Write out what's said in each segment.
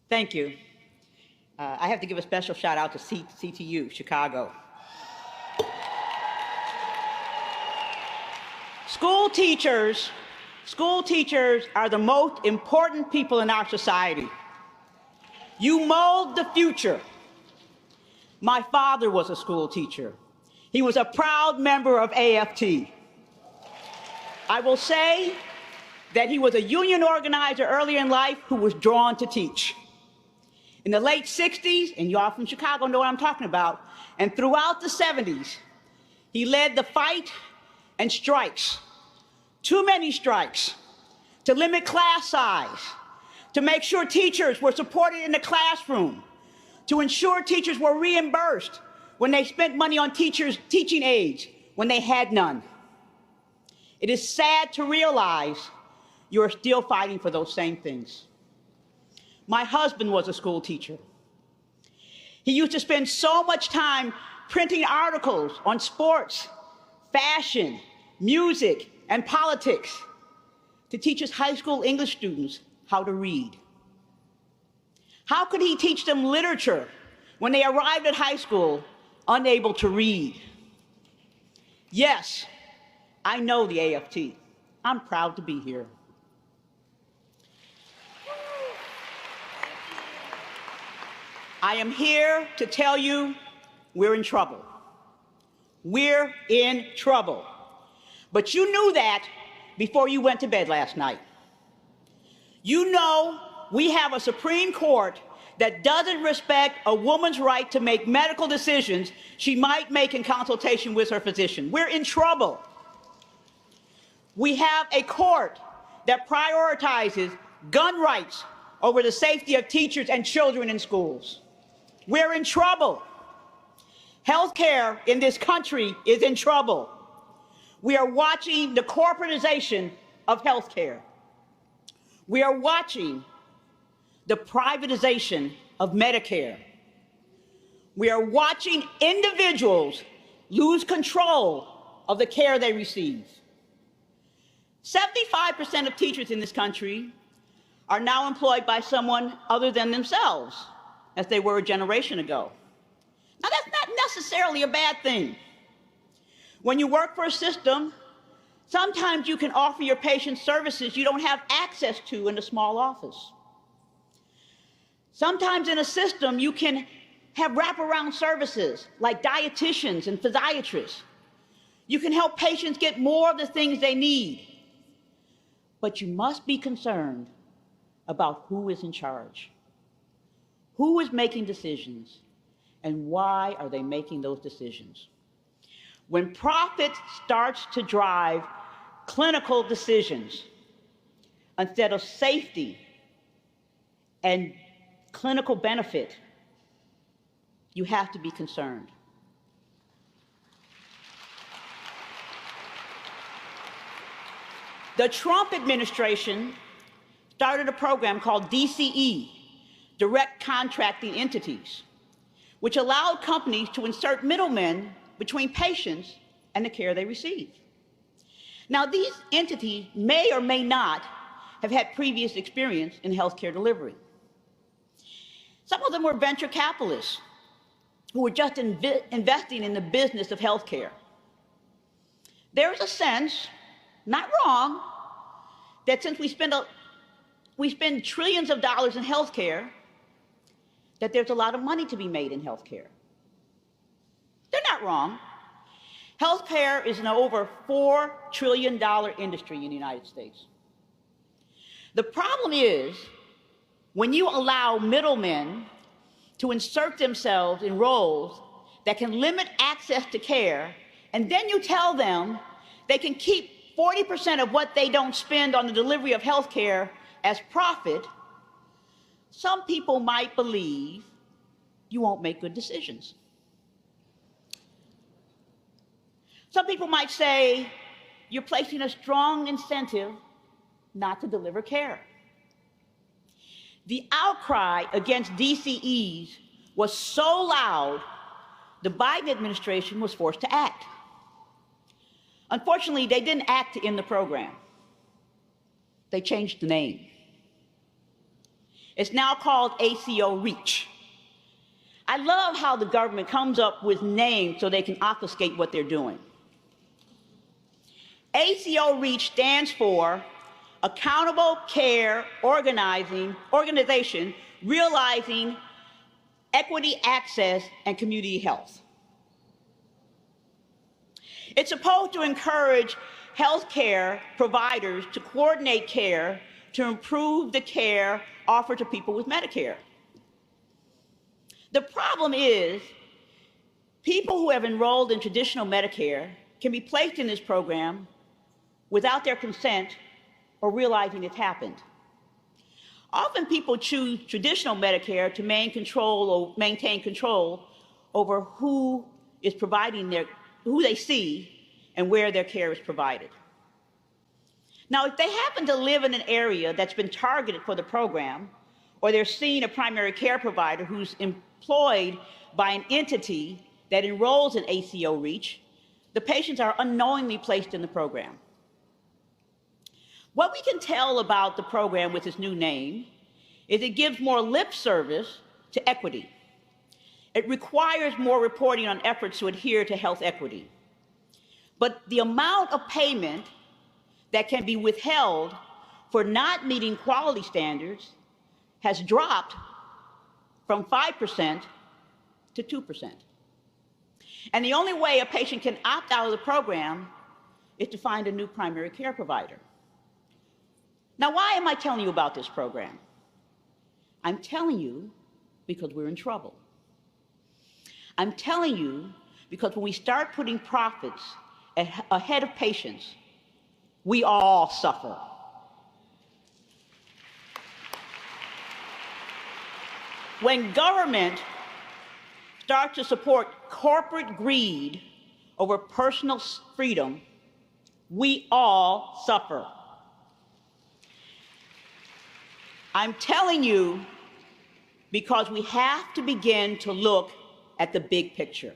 Thank you. I have to give a special shout out to CTU, Chicago. School teachers are the most important people in our society. You mold the future. My father was a school teacher. He was a proud member of AFT. I will say that he was a union organizer early in life who was drawn to teach. In the late 60s, and you all from Chicago know what I'm talking about, and throughout the 70s, he led the fight and strikes, too many strikes, to limit class size, to make sure teachers were supported in the classroom, to ensure teachers were reimbursed when they spent money on teaching aides when they had none. It is sad to realize you are still fighting for those same things. My husband was a school teacher. He used to spend so much time printing articles on sports, fashion, music, and politics to teach his high school English students how to read. How could he teach them literature when they arrived at high school unable to read? Yes, I know the AFT. I'm proud to be here. I am here to tell you we're in trouble. We're in trouble. But you knew that before you went to bed last night. You know we have a Supreme Court that doesn't respect a woman's right to make medical decisions she might make in consultation with her physician. We're in trouble. We have a court that prioritizes gun rights over the safety of teachers and children in schools. We're in trouble. Healthcare in this country is in trouble. We are watching the corporatization of healthcare. We are watching the privatization of Medicare. We are watching individuals lose control of the care they receive. 75% of teachers in this country are now employed by someone other than themselves, as they were a generation ago. Now, that's not necessarily a bad thing. When you work for a system, sometimes you can offer your patients services you don't have access to in a small office. Sometimes in a system, you can have wraparound services like dietitians and physiatrists. You can help patients get more of the things they need. But you must be concerned about who is in charge. Who is making decisions, and why are they making those decisions? When profit starts to drive clinical decisions instead of safety and clinical benefit, you have to be concerned. The Trump administration started a program called DCE, Direct Contracting Entities, which allowed companies to insert middlemen between patients and the care they receive. Now, these entities may or may not have had previous experience in healthcare delivery. Some of them were venture capitalists who were just investing in the business of healthcare. There's a sense, not wrong, that since we spend trillions of dollars in healthcare, that there's a lot of money to be made in healthcare. They're not wrong. Healthcare is an over $4 trillion industry in the United States. The problem is when you allow middlemen to insert themselves in roles that can limit access to care, and then you tell them they can keep 40% of what they don't spend on the delivery of healthcare as profit, some people might believe you won't make good decisions. Some people might say you're placing a strong incentive not to deliver care. The outcry against DCEs was so loud, the Biden administration was forced to act. Unfortunately, they didn't act to end the program. They changed the name. It's now called ACO REACH. I love how the government comes up with names so they can obfuscate what they're doing. ACO REACH stands for Accountable Care Organization Realizing Equity, Access, and Community Health. It's supposed to encourage healthcare providers to coordinate care to improve the care offered to people with Medicare. The problem is, people who have enrolled in traditional Medicare can be placed in this program without their consent or realizing it's happened. Often people choose traditional Medicare to maintain control over who is providing who they see and where their care is provided. Now, if they happen to live in an area that's been targeted for the program, or they're seeing a primary care provider who's employed by an entity that enrolls in ACO REACH, the patients are unknowingly placed in the program. What we can tell about the program with its new name is it gives more lip service to equity. It requires more reporting on efforts to adhere to health equity. But the amount of payment that can be withheld for not meeting quality standards has dropped from 5% to 2%. And the only way a patient can opt out of the program is to find a new primary care provider. Now, why am I telling you about this program? I'm telling you because we're in trouble. I'm telling you because when we start putting profits ahead of patients, we all suffer. When government starts to support corporate greed over personal freedom, we all suffer. I'm telling you because we have to begin to look at the big picture.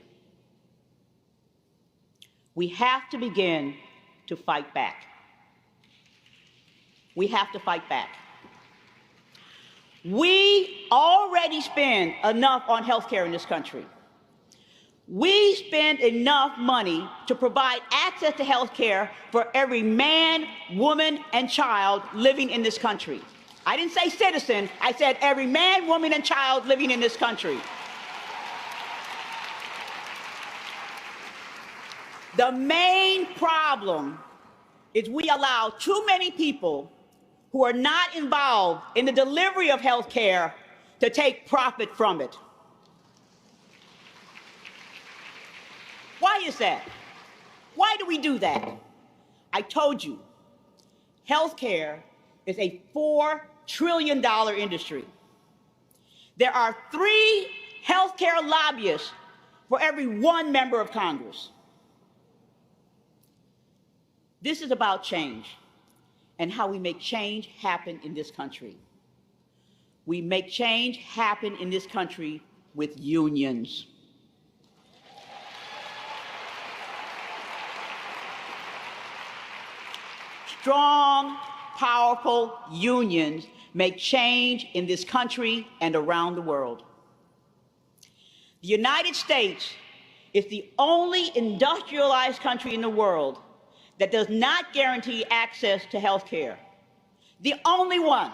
We have to begin to fight back. We have to fight back. We already spend enough on healthcare in this country. We spend enough money to provide access to healthcare for every man, woman, and child living in this country. I didn't say citizen, I said every man, woman, and child living in this country. The main problem is we allow too many people who are not involved in the delivery of health care to take profit from it. Why is that? Why do we do that? I told you, health care is a $4 trillion industry. There are 3 healthcare lobbyists for every 1 member of Congress. This is about change and how we make change happen in this country. We make change happen in this country with unions. Strong, powerful unions make change in this country and around the world. The United States is the only industrialized country in the world that does not guarantee access to health care. The only one.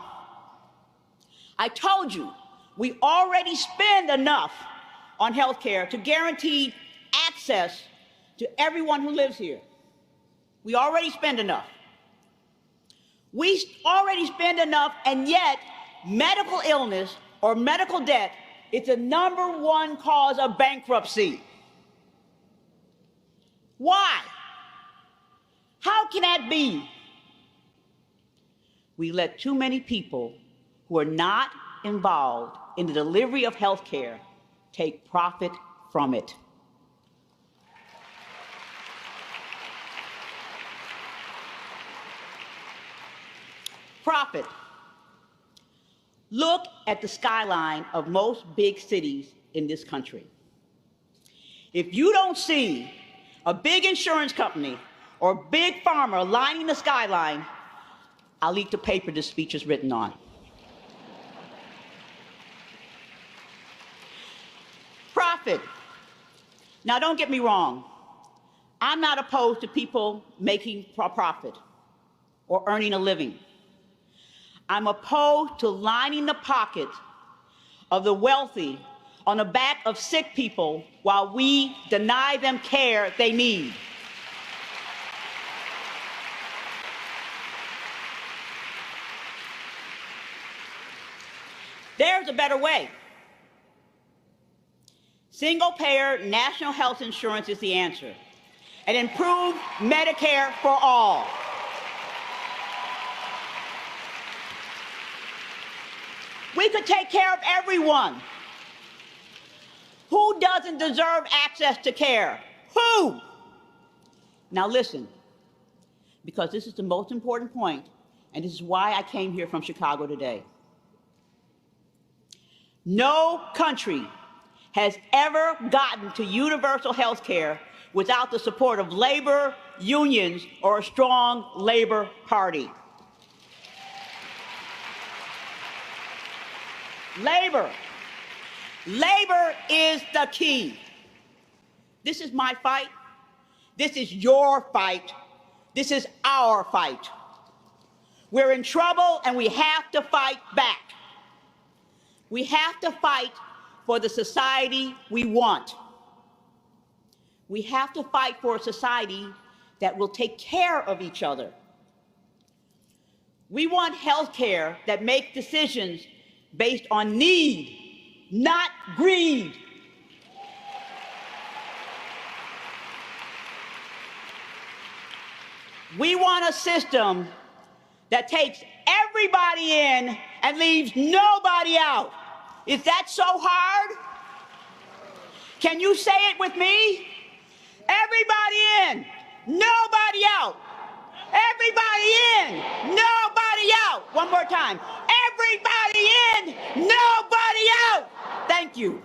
I told you, we already spend enough on health care to guarantee access to everyone who lives here. We already spend enough. We already spend enough, and yet medical illness or medical debt is the #1 cause of bankruptcy. Why? How can that be? We let too many people who are not involved in the delivery of health care take profit from it. Profit. Look at the skyline of most big cities in this country. If you don't see a big insurance company or big pharma lining the skyline, I'll eat the paper this speech is written on. profit. Now, don't get me wrong. I'm not opposed to people making a profit or earning a living. I'm opposed to lining the pockets of the wealthy on the back of sick people while we deny them care they need. There's a better way. Single-payer national health insurance is the answer. And improved Medicare for all. We could take care of everyone. Who doesn't deserve access to care? Who? Now listen, because this is the most important point, and this is why I came here from Chicago today. No country has ever gotten to universal health care without the support of labor, unions, or a strong labor party. Labor. Labor is the key. This is my fight. This is your fight. This is our fight. We're in trouble and we have to fight back. We have to fight for the society we want. We have to fight for a society that will take care of each other. We want health care that makes decisions based on need, not greed. We want a system that takes everybody in and leaves nobody out. Is that so hard? Can you say it with me? Everybody in, nobody out. Everybody in, nobody out. One more time. Everybody in, nobody out. Thank you.